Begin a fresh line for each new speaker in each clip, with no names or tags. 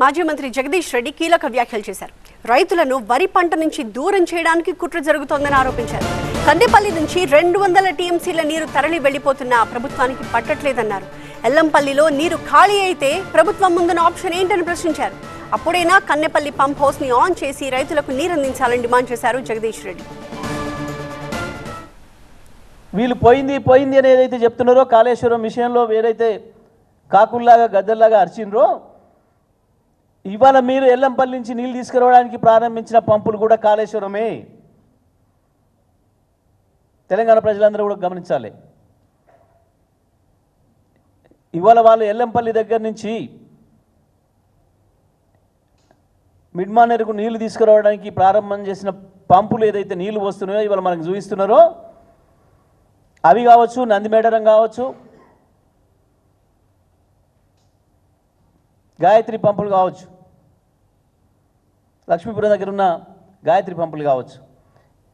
మాజీ మంత్రి జగదీష్ రెడ్డి కీలక వ్యాఖ్యలు చేశారు. రైతులను వరి పంట నుంచి దూరం చేయడానికి కుట్ర జరుగుతోందని ఆరోపించారు. కందిపల్లి నుంచి 200 టీఎంసీల నీరు తరలి వెళ్లిపోతున్నా ప్రభుత్వానికి పట్టట్లేదన్నారు. ఎల్లంపల్లిలో నీరు ఖాళీ అయితే ప్రభుత్వం ముందున్న ఆప్షన్ ఏంటని ప్రశ్నించారు. అప్పుడైనా కన్నెపల్లి పంప్ హౌస్ ని ఆన్ చేసి రైతులకు నీరందించాలని డిమాండ్ చేశారు జగదీష్ రెడ్డి.
వీళ్ళు పోయింది అని ఏదైతే చెప్తున్నారో కాళేశ్వరం విషయంలో ఏదైతే కాకుల్లాగా గద్దల్లాగా అరిచినరో, ఇవాళ మీరు ఎల్లంపల్లి నుంచి నీళ్ళు తీసుకురావడానికి ప్రారంభించిన పంపులు కూడా కాళేశ్వరమే. తెలంగాణ ప్రజలందరూ కూడా గమనించాలి. ఇవాళ వాళ్ళు ఎల్లంపల్లి దగ్గర నుంచి మిడ్మానేరుకు నీళ్లు తీసుకురావడానికి ప్రారంభం చేసిన పంపులు ఏదైతే నీళ్లు వస్తున్నాయో ఇవాళ మనకు చూపిస్తున్నారో అవి కావచ్చు, నందిమేడరం కావచ్చు, గాయత్రి పంపులు కావచ్చు, లక్ష్మీపురం దగ్గర ఉన్న గాయత్రి పంపులు కావచ్చు,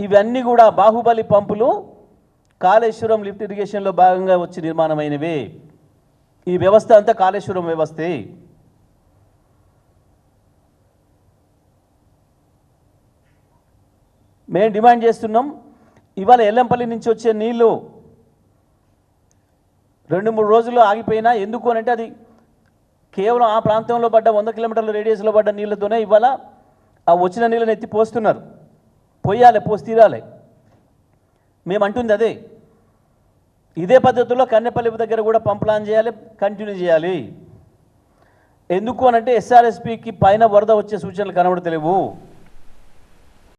ఇవన్నీ కూడా బాహుబలి పంపులు కాళేశ్వరం లిఫ్ట్ ఇరిగేషన్లో భాగంగా వచ్చి నిర్మాణమైనవే. ఈ వ్యవస్థ అంతా కాళేశ్వరం వ్యవస్థే. మేము డిమాండ్ చేస్తున్నాం, ఇవాళ ఎల్లంపల్లి నుంచి వచ్చే నీళ్ళు 2-3 రోజుల్లో ఆగిపోయినా ఎందుకు అని అంటే అది కేవలం ఆ ప్రాంతంలో పడ్డ 100 కిలోమీటర్ల రేడియస్లో పడ్డ నీళ్ళతోనే ఇవాళ ఆ వచ్చిన నీళ్ళని ఎత్తి పోస్తున్నారు. పోసి తీరాలి. మేము అంటుంది అదే. ఇదే పద్ధతిలో కన్నెపల్లి దగ్గర కూడా పంప్ ప్లాన్ చేయాలి, కంటిన్యూ చేయాలి. ఎందుకు అనంటే ఎస్ఆర్ఎస్పికి పైన వరద వచ్చే సూచనలు కనబడతలేవు.